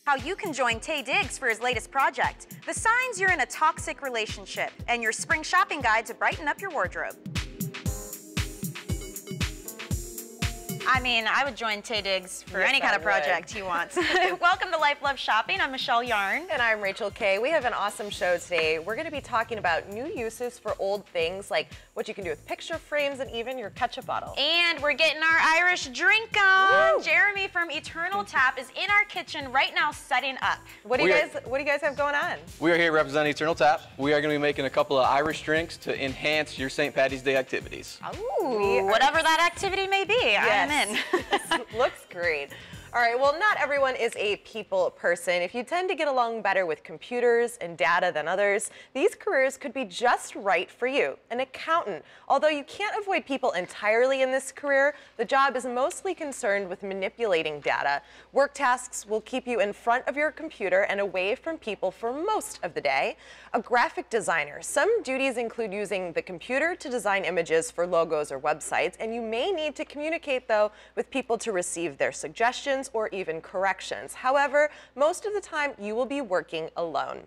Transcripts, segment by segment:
How you can join Taye Diggs for his latest project, the signs you're in a toxic relationship, and your spring shopping guide to brighten up your wardrobe. I mean, I would join Taye Diggs for any kind of project he wants. Welcome to Life Love Shopping. I'm Michelle Yarn. And I'm Rachel Kay. We have an awesome show today. We're going to be talking about new uses for old things, like what you can do with picture frames and even your ketchup bottle. And we're getting our Irish drink on. Woo! Jeremy from Eternal Tap is in our kitchen right now setting up. What do you guys have going on? We are here representing Eternal Tap. We are going to be making a couple of Irish drinks to enhance your St. Patty's Day activities. Ooh, whatever that activity may be, Yes. I'm in. Looks great. All right, well, not everyone is a people person. If you tend to get along better with computers and data than others, these careers could be just right for you. An accountant. Although you can't avoid people entirely in this career, the job is mostly concerned with manipulating data. Work tasks will keep you in front of your computer and away from people for most of the day. A graphic designer. Some duties include using the computer to design images for logos or websites, and you may need to communicate, though, with people to receive their suggestions or even corrections. However, most of the time you will be working alone.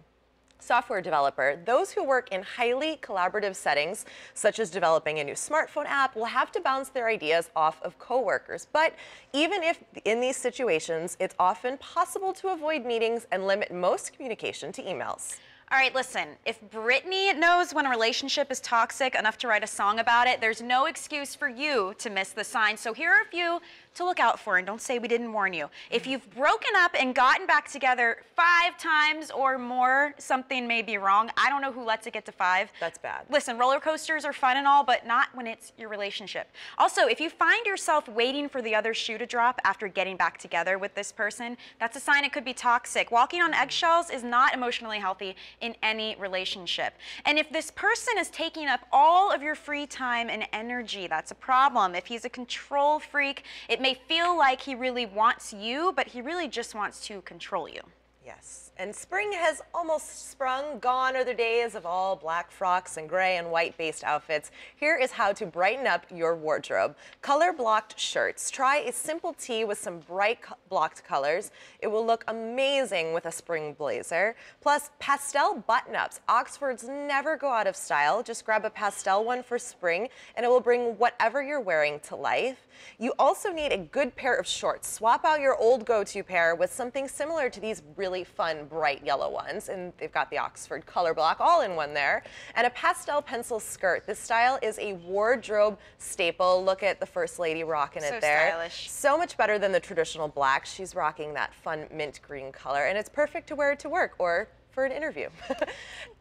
Software developer. Those who work in highly collaborative settings, such as developing a new smartphone app, will have to bounce their ideas off of coworkers. But even if in these situations, it's often possible to avoid meetings and limit most communication to emails. All right, listen, if Brittany knows when a relationship is toxic enough to write a song about it, there's no excuse for you to miss the signs. So here are a few to look out for, and don't say we didn't warn you. If you've broken up and gotten back together 5 times or more, something may be wrong. I don't know who lets it get to 5. That's bad. Listen, roller coasters are fun and all, but not when it's your relationship. Also, if you find yourself waiting for the other shoe to drop after getting back together with this person, that's a sign it could be toxic. Walking on eggshells is not emotionally healthy in any relationship. And if this person is taking up all of your free time and energy, that's a problem. If he's a control freak, it may feel like he really wants you, but he really just wants to control you. Yes. And spring has almost sprung. Gone are the days of all black frocks and gray and white-based outfits. Here is how to brighten up your wardrobe. Color-blocked shirts. Try a simple tee with some bright blocked colors. It will look amazing with a spring blazer. Plus, pastel button-ups. Oxfords never go out of style. Just grab a pastel one for spring, and it will bring whatever you're wearing to life. You also need a good pair of shorts. Swap out your old go-to pair with something similar to these really fun bright yellow ones, and they've got the Oxford color block all in one there, and a pastel pencil skirt. This style is a wardrobe staple. Look at the First Lady rocking it there. Stylish. So much better than the traditional black. She's rocking that fun mint green color, and it's perfect to wear to work or for an interview.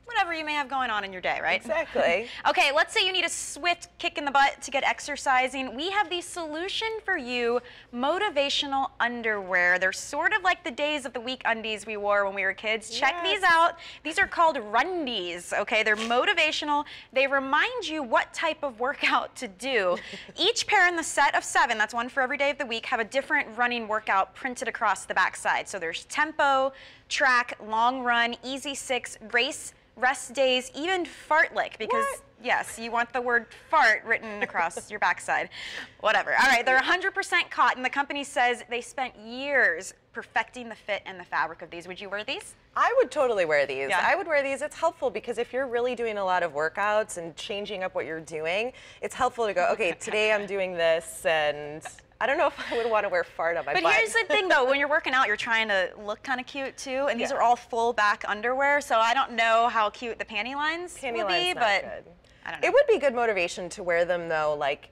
Whatever you may have going on in your day, right? Exactly. Okay, let's say you need a swift kick in the butt to get exercising. We have the solution for you, motivational underwear. They're sort of like the days of the week undies we wore when we were kids. Check these out. These are called Rundies, okay? They're motivational. They remind you what type of workout to do. Each pair in the set of 7, that's one for every day of the week, have a different running workout printed across the backside. So there's tempo, track, long run, easy 6, race, rest days, even fartlek, because yes, you want the word fart written across your backside. Whatever. All right, they're 100% cotton. The company says they spent years perfecting the fit and the fabric of these. Would you wear these? I would totally wear these. Yeah. I would wear these. It's helpful because if you're really doing a lot of workouts and changing up what you're doing, it's helpful to go, okay, today I'm doing this, and I don't know if I would want to wear fart on my butt. But here's the thing, though. When you're working out, you're trying to look kind of cute, too. And these are all full back underwear, so I don't know how cute the panty lines will be, but good. I don't know. It would be good motivation to wear them, though, like,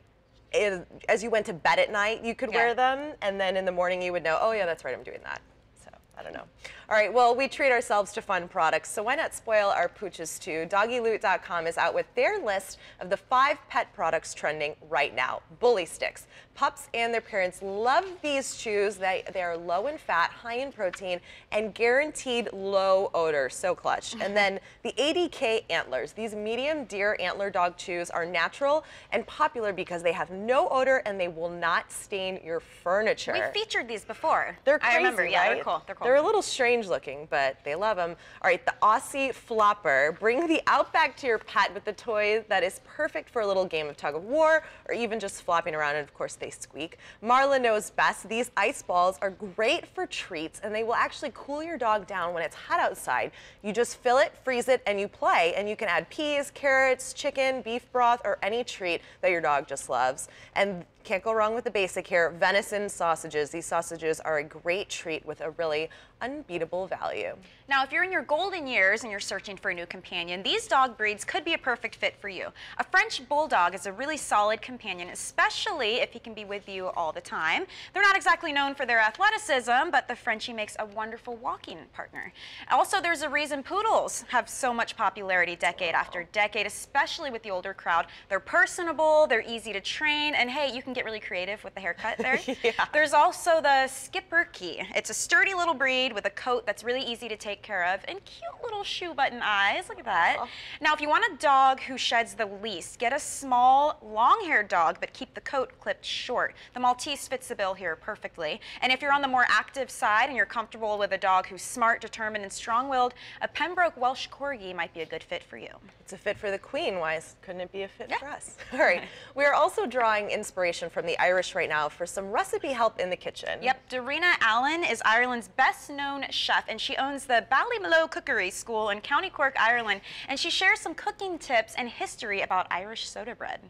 as you went to bed at night, you could wear them, and then in the morning you would know, oh, yeah, that's right, I'm doing that. So, I don't know. All right, well, we treat ourselves to fun products, so why not spoil our pooches too? DoggyLoot.com is out with their list of the 5 pet products trending right now. Bully sticks. Pups and their parents love these chews. They are low in fat, high in protein, and guaranteed low odor. So clutch. And then the ADK antlers. These medium deer antler dog chews are natural and popular because they have no odor and they will not stain your furniture. We featured these before. They're crazy, I remember, yeah, right? they're cool. They're cool. They're a little strange looking, but they love them. All right, the Aussie Flopper. Bring the Outback to your pet with the toy that is perfect for a little game of tug of war or even just flopping around, and of course they squeak. Marla knows best. These ice balls are great for treats, and they will actually cool your dog down when it's hot outside. You just fill it, freeze it, and you play, and you can add peas, carrots, chicken, beef broth, or any treat that your dog just loves. And can't go wrong with the basic here, venison sausages. These sausages are a great treat with a really unbeatable value. Now, if you're in your golden years and you're searching for a new companion, these dog breeds could be a perfect fit for you. A French Bulldog is a really solid companion, especially if he can be with you all the time. They're not exactly known for their athleticism, but the Frenchie makes a wonderful walking partner. Also, there's a reason Poodles have so much popularity decade after decade, especially with the older crowd. They're personable, they're easy to train, and hey, you can get really creative with the haircut there. Yeah. There's also the Schipperke. It's a sturdy little breed with a coat that's really easy to take care of and cute little shoe button eyes. Look at that. Oh. Now, if you want a dog who sheds the least, get a small, long-haired dog, but keep the coat clipped short. The Maltese fits the bill here perfectly. And if you're on the more active side and you're comfortable with a dog who's smart, determined, and strong-willed, a Pembroke Welsh Corgi might be a good fit for you. It's a fit for the Queen. Why couldn't it be a fit for us? All right. We are also drawing inspiration from the Irish right now for some recipe help in the kitchen. Yep, Darina Allen is Ireland's best-known chef, and she owns the Ballymaloe Cookery School in County Cork, Ireland, and she shares some cooking tips and history about Irish soda bread.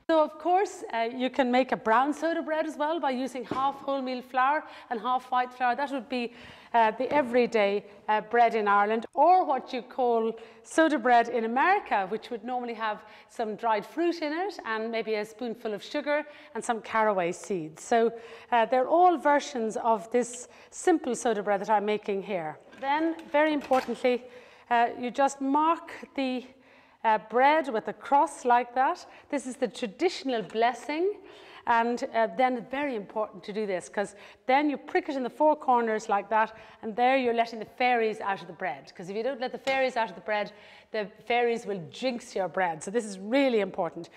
So of course, you can make a brown soda bread as well by using half wholemeal flour and half white flour. That would be the everyday bread in Ireland, or what you call soda bread in America, which would normally have some dried fruit in it and maybe a spoonful of sugar and some caraway seeds. So they're all versions of this simple soda bread that I'm making here. Then, very importantly, you just mark the bread with a cross like that. This is the traditional blessing, and then it's very important to do this, because then you prick it in the four corners like that, and there you're letting the fairies out of the bread, because if you don't let the fairies out of the bread, the fairies will jinx your bread. So this is really important.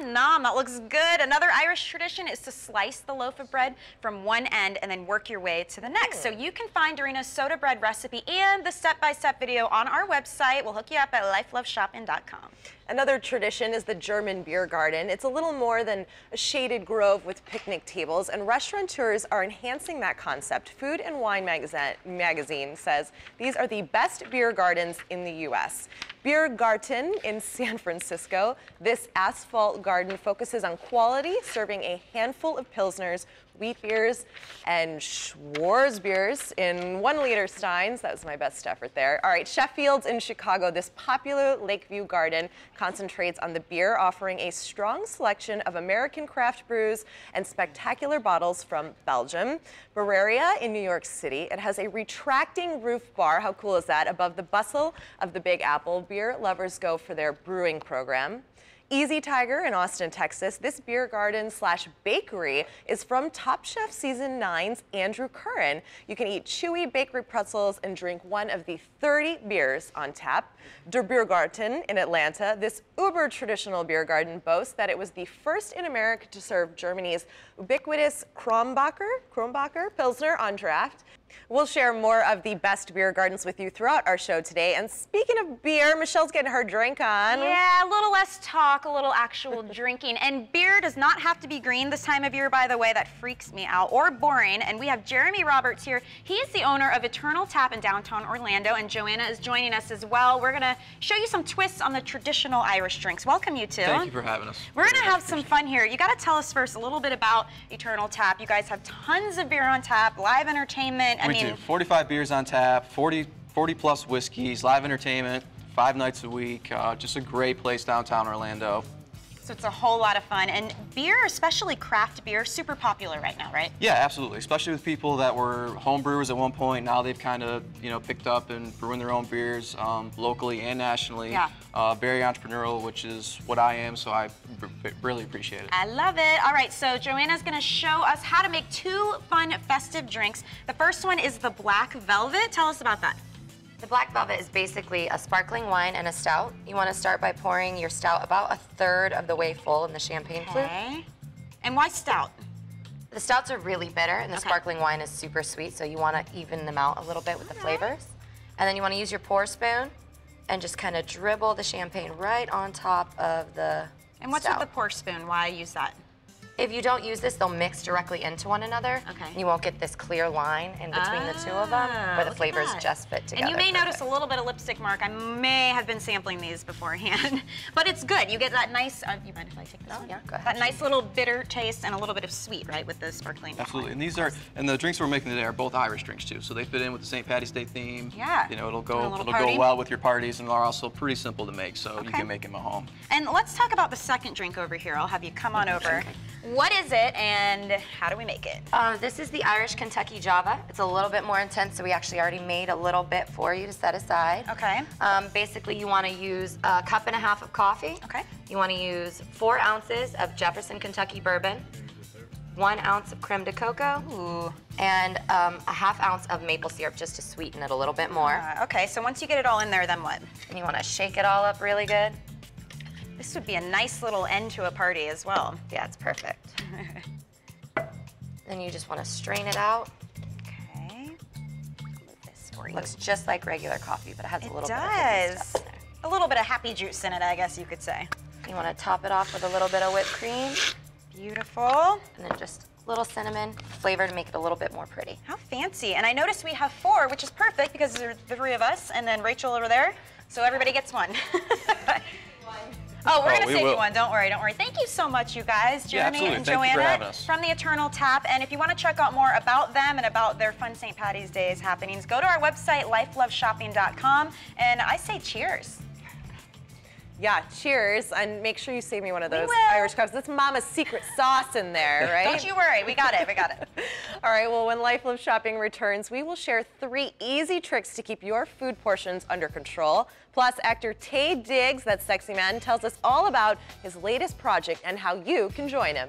Nom, that looks good. Another Irish tradition is to slice the loaf of bread from one end and then work your way to the next. So you can find Darina's soda bread recipe and the step-by-step video on our website. We'll hook you up at lifeloveshopping.com. Another tradition is the German beer garden. It's a little more than a shaded grove with picnic tables, and restaurateurs are enhancing that concept. Food and Wine magazine says these are the best beer gardens in the U.S. Biergarten in San Francisco. This asphalt garden focuses on quality, serving a handful of Pilsners, wheat beers, and Schwarzbiers in 1-liter steins. That was my best effort there. All right, Sheffield's in Chicago. This popular Lakeview garden concentrates on the beer, offering a strong selection of American craft brews and spectacular bottles from Belgium. Bavaria in New York City. It has a retracting roof bar. How cool is that? Above the bustle of the Big Apple. Beer lovers go for their brewing program. Easy Tiger in Austin, Texas. This beer garden slash bakery is from Top Chef Season 9's Andrew Curran. You can eat chewy bakery pretzels and drink one of the 30 beers on tap. Der Biergarten in Atlanta. This uber traditional beer garden boasts that it was the first in America to serve Germany's ubiquitous Kronbacher Pilsner on draft. We'll share more of the best beer gardens with you throughout our show today. And speaking of beer, Michelle's getting her drink on. Yeah, a little less talk, a little actual drinking. And beer does not have to be green this time of year, by the way. That freaks me out. Or boring. And we have Jeremy Roberts here. He is the owner of Eternal Tap in downtown Orlando. And Joanna is joining us as well. We're going to show you some twists on the traditional Irish drinks. Welcome, you two. Thank you for having us. We're going to have some fun here. You got to tell us first a little bit about Eternal Tap. You guys have tons of beer on tap, live entertainment. We do 45 beers on tap, 40 plus whiskeys, live entertainment, 5 nights a week. Just a great place downtown Orlando. So it's a whole lot of fun. And beer, especially craft beer, super popular right now, right? Yeah, absolutely. Especially with people that were home brewers at one point. Now they've kind of, picked up and brewing their own beers locally and nationally. Yeah. Very entrepreneurial, which is what I am, so I really appreciate it. I love it. All right, so Joanna's going to show us how to make 2 fun festive drinks. The first one is the Black Velvet. Tell us about that. The Black Velvet is basically a sparkling wine and a stout. You want to start by pouring your stout about 1/3 of the way full in the champagne flute. Okay. And why stout? The stouts are really bitter, and the sparkling wine is super sweet, so you want to even them out a little bit with the flavors. And then you want to use your pour spoon and just kind of dribble the champagne right on top of the And what's stout. with the pour spoon? Why use that? If you don't use this, they'll mix directly into one another. Okay. You won't get this clear line in between the two of them, where the look at flavors that. just fit together. And you may notice a perfect. little bit of lipstick mark. I may have been sampling these beforehand, but it's good. You get that nice, you mind if I take this one? Yeah, go ahead. That nice little bitter taste and a little bit of sweet, right, with the sparkling. Absolutely, and these are, and the drinks we're making today are both Irish drinks too, so they fit in with the St. Patty's Day theme. Yeah. You know, it'll Doing a go, little it'll party. go well with your parties, and are also pretty simple to make, so you Okay. can make them at home. And let's talk about the second drink over here. I'll have you come on over. What is it and how do we make it? This is the Irish Kentucky Java. It's a little bit more intense, so we actually already made a little bit for you to set aside. Okay. Basically, you want to use a cup and a half of coffee. Okay. You want to use 4 ounces of Jefferson Kentucky bourbon, 1 ounce of creme de coco, Ooh. and a ½ ounce of maple syrup just to sweeten it a little bit more. Okay, so once you get it all in there, then what? And you want to shake it all up really good. This would be a nice little end to a party as well. Yeah, it's perfect. Then you just want to strain it out. Okay. Move this for you. Looks just like regular coffee, but it has a It little bit of hidden does. stuff in there. A little bit of happy juice in it, I guess you could say. You want to top it off with a little bit of whipped cream, Beautiful. and then just a little cinnamon flavor to make it a little bit more pretty. How fancy. And I noticed we have 4, which is perfect because there's the 3 of us and then Rachel over there. So everybody gets one. Oh, we're Oh, gonna we save you will. one. Don't worry, don't worry. Thank you so much, you guys, Yeah, Jeremy absolutely. and Thank you for Joanna having us. from the Eternal Tap. And if you want to check out more about them and about their fun St. Patty's Days happenings, go to our website, lifeloveshopping.com, and I say cheers. Yeah, cheers, and make sure you save me one of those will. Irish cups. That's Mama's secret sauce in there, right? Don't you worry, we got it, we got it. All right, well, when Life Love Shopping returns, we will share 3 easy tricks to keep your food portions under control. Plus, actor Taye Diggs, that sexy man, tells us all about his latest project and how you can join him.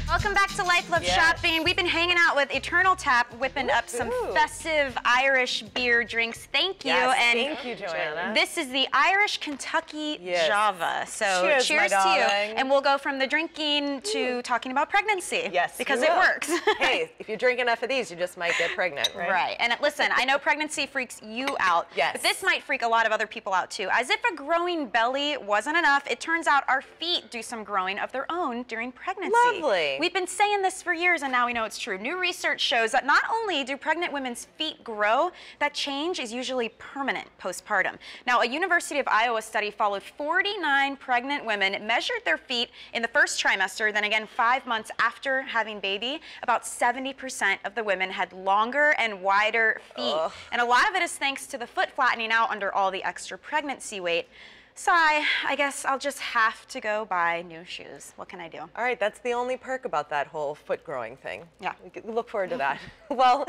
Welcome back to Life Love Yes. Shopping. We've been hanging out with Eternal Tap, whipping up some Woohoo. festive Irish beer drinks. Thank you. Yes, and thank you, Joanna. This is the Irish Kentucky Yes. Java. So Cheers, my to you. darling. And we'll go from the drinking to talking about pregnancy. Yes, Because we it will. works. Hey, if you drink enough of these, you just might get pregnant, right? Right. And listen, I know pregnancy freaks you out. Yes. But this might freak a lot of other people out too. As if a growing belly wasn't enough, it turns out our feet do some growing of their own during pregnancy. Lovely. We've been saying this for years and now we know it's true. New research shows that not only do pregnant women's feet grow, that change is usually permanent postpartum. Now, a University of Iowa study followed 49 pregnant women, measured their feet in the first trimester, then again 5 months after having baby. About 70% of the women had longer and wider feet. Ugh. And a lot of it is thanks to the foot flattening out under all the extra pregnancy weight. Sigh, I guess I'll just have to go buy new shoes. What can I do? All right, that's the only perk about that whole foot growing thing. Yeah. We look forward to that. Well,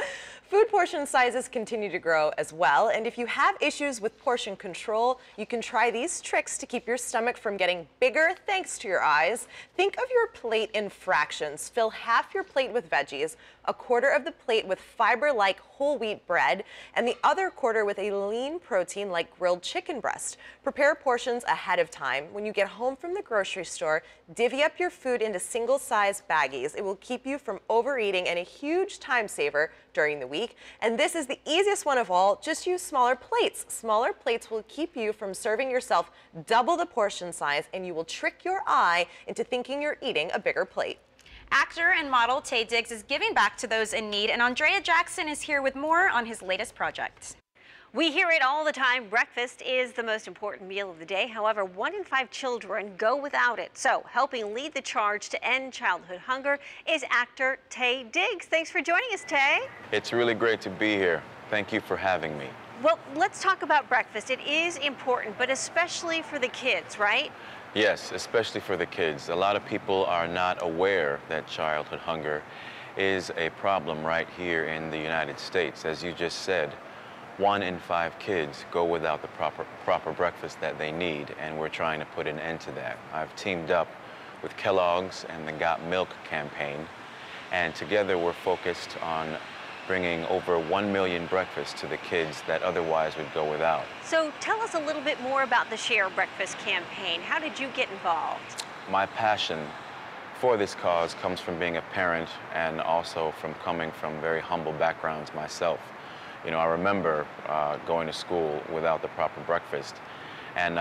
food portion sizes continue to grow as well, and if you have issues with portion control, you can try these tricks to keep your stomach from getting bigger thanks to your eyes. Think of your plate in fractions. Fill half your plate with veggies, a quarter of the plate with fiber-like whole wheat bread, and the other quarter with a lean protein like grilled chicken breast. Prepare portions ahead of time. When you get home from the grocery store, divvy up your food into single-size baggies. It will keep you from overeating and a huge time saver during the week. And this is the easiest one of all. Just use smaller plates. Smaller plates will keep you from serving yourself double the portion size, and you will trick your eye into thinking you're eating a bigger plate. Actor and model Taye Diggs is giving back to those in need, and Andrea Jackson is here with more on his latest project. We hear it all the time. Breakfast is the most important meal of the day. However, 1 in 5 children go without it. So, helping lead the charge to end childhood hunger is actor Taye Diggs. Thanks for joining us, Taye. It's really great to be here. Thank you for having me. Well, let's talk about breakfast. It is important, but especially for the kids, right? Yes, especially for the kids. A lot of people are not aware that childhood hunger is a problem right here in the United States. As you just said, 1 in 5 kids go without the proper breakfast that they need, and we're trying to put an end to that. I've teamed up with Kellogg's and the Got Milk campaign, and together we're focused on bringing over 1 million breakfasts to the kids that otherwise would go without. So tell us a little bit more about the Share Breakfast campaign. How did you get involved? My passion for this cause comes from being a parent and also from coming from very humble backgrounds myself. You know, I remember going to school without the proper breakfast, and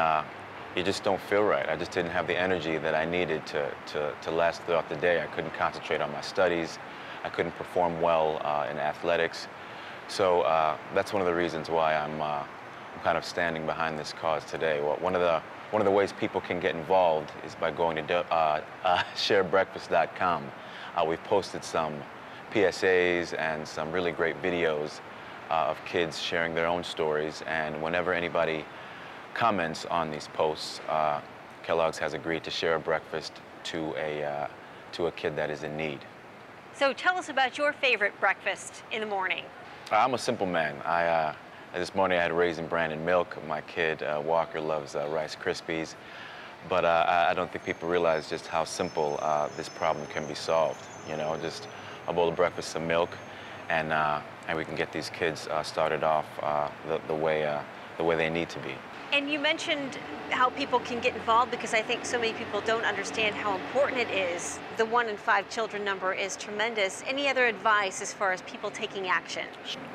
you just don't feel right. I just didn't have the energy that I needed to last throughout the day. I couldn't concentrate on my studies. I couldn't perform well in athletics. So that's one of the reasons why I'm kind of standing behind this cause today. Well, one of the ways people can get involved is by going to sharebreakfast.com. We've posted some PSAs and some really great videos of kids sharing their own stories, and whenever anybody comments on these posts, Kellogg's has agreed to share a breakfast to a kid that is in need. So tell us about your favorite breakfast in the morning. I'm a simple man. This morning I had Raisin Bran and milk. My kid Walker loves Rice Krispies, but I don't think people realize just how simple this problem can be solved. You know, just a bowl of breakfast, some milk, and we can get these kids started off the way they need to be. And you mentioned how people can get involved, because I think so many people don't understand how important it is. The 1 in 5 children number is tremendous. Any other advice as far as people taking action?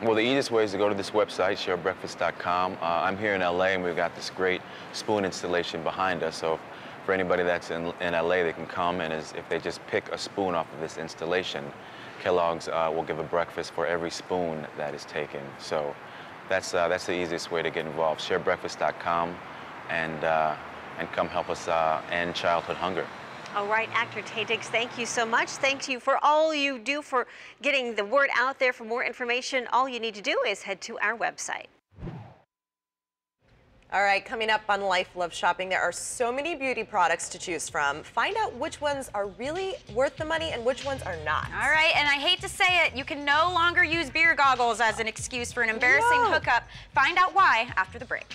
Well, the easiest way is to go to this website, sharebreakfast.com. I'm here in LA, and we've got this great spoon installation behind us. So for anybody that's in LA, they can come, and if they just pick a spoon off of this installation, Kellogg's will give a breakfast for every spoon that is taken. So that's the easiest way to get involved. Sharebreakfast.com, and come help us end childhood hunger. All right, actor Taye Diggs, thank you so much. Thank you for all you do for getting the word out there. For more information, all you need to do is head to our website. All right, coming up on Life Love Shopping, there are so many beauty products to choose from. Find out which ones are really worth the money and which ones are not. All right, and I hate to say it, you can no longer use beer goggles as an excuse for an embarrassing hookup. Find out why after the break.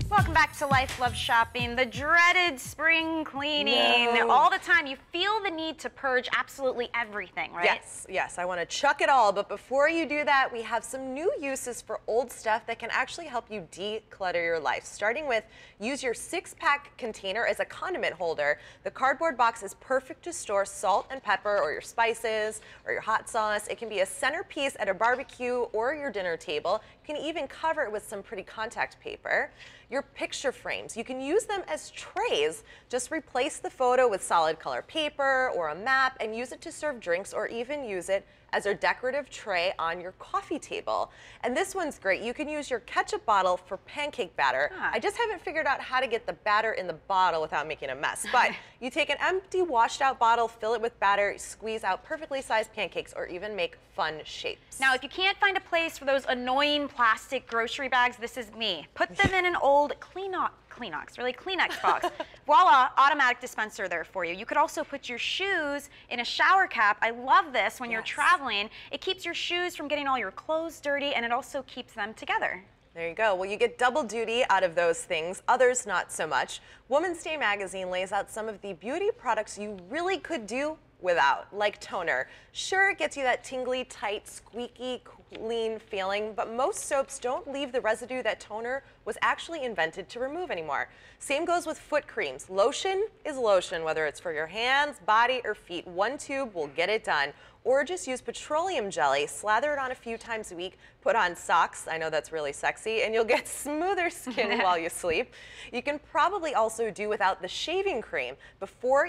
Welcome back to Life Love Shopping, the dreaded spring cleaning. No. All the time, you feel the need to purge absolutely everything, right? Yes, yes, I want to chuck it all, but before you do that, we have some new uses for old stuff that can actually help you declutter your life. Starting with, use your 6-pack container as a condiment holder. The cardboard box is perfect to store salt and pepper, or your spices, or your hot sauce. It can be a centerpiece at a barbecue or your dinner table. You can even cover it with some pretty contact paper. Your picture frames, you can use them as trays. Just replace the photo with solid color paper or a map and use it to serve drinks, or even use it as a decorative tray on your coffee table. And this one's great. You can use your ketchup bottle for pancake batter. I just haven't figured out how to get the batter in the bottle without making a mess. But you take an empty washed out bottle, fill it with batter, squeeze out perfectly sized pancakes, or even make fun shapes. Now, if you can't find a place for those annoying plastic grocery bags, this is me. Put them in an old Kleenex box. Voila, automatic dispenser there for you. You could also put your shoes in a shower cap. I love this when you're traveling. It keeps your shoes from getting all your clothes dirty, and it also keeps them together. There you go. Well, you get double duty out of those things, others not so much. Woman's Day magazine lays out some of the beauty products you really could do without, like toner. Sure, it gets you that tingly, tight, squeaky, clean feeling, but most soaps don't leave the residue that toner was actually invented to remove anymore. Same goes with foot creams. Lotion is lotion, whether it's for your hands, body, or feet. One tube will get it done. Or just use petroleum jelly, slather it on a few times a week, put on socks, I know that's really sexy, and you'll get smoother skin while you sleep. You can probably also do without the shaving cream. Before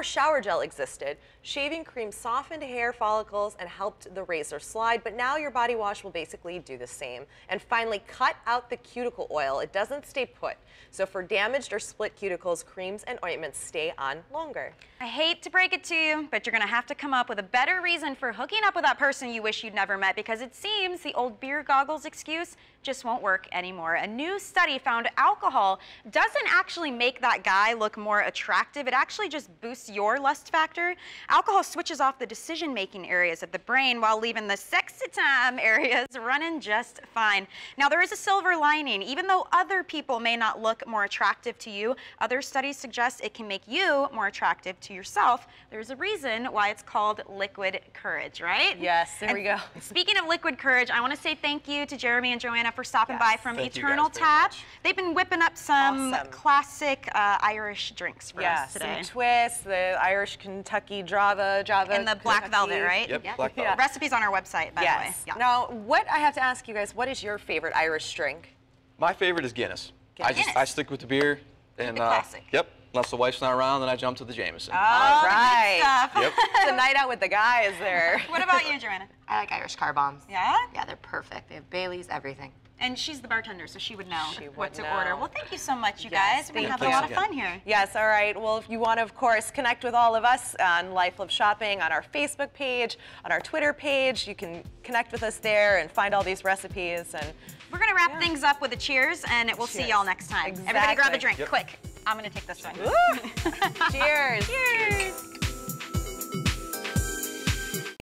shower gel existed, shaving cream softened hair follicles and helped the razor slide, but now your body wash will basically do the same. And finally, cut out the cuticle oil. It doesn't stay put. So for damaged or split cuticles, creams and ointments stay on longer. I hate to break it to you, but you're gonna have to come up with a better reason for hooking up with that person you wish you'd never met, because it seems the old beer goggles excuse just won't work anymore. A new study found alcohol doesn't actually make that guy look more attractive. It actually just boosts your lust factor. Alcohol switches off the decision-making areas of the brain while leaving the sexy time areas running just fine. Now, there is a silver lining. Even though other people may not look more attractive to you, other studies suggest it can make you more attractive to yourself. There's a reason why it's called liquid courage, right? Yes, there we go. Speaking of liquid courage, I want to say thank you to Jeremy and Joanna for stopping by from Thank you Eternal guys very Tap. much. They've been whipping up some Awesome. classic Irish drinks for us today. Some twists, the Irish Kentucky Java. And the black Kentucky. velvet, right? Yep, Yeah. black Yeah. velvet. Recipes on our website, by the way. Yes. Yeah. Now, what I have to ask you guys, what is your favorite Irish drink? My favorite is Guinness. Guinness. I stick with the beer. And, the classic. Yep. Unless the wife's not around, then I jump to the Jameson. All the good right. stuff. Yep. It's a night out with the guys there. What about you, Joanna? I like Irish car bombs. Yeah? Yeah, they're perfect. They have Baileys, everything. And she's the bartender, so she would know She would what to know. order. Well, thank you so much, you Yes, guys. We thank have you. a lot of Thanks fun here. Yes, all right. Well, if you want to, of course, connect with all of us on Life Love Shopping, on our Facebook page, on our Twitter page, you can connect with us there and find all these recipes. And We're going to wrap things up with a cheers, and we'll see Cheers. y'all next time. Everybody grab a Exactly. drink, Yep. quick. I'm going to take this one. cheers. Cheers.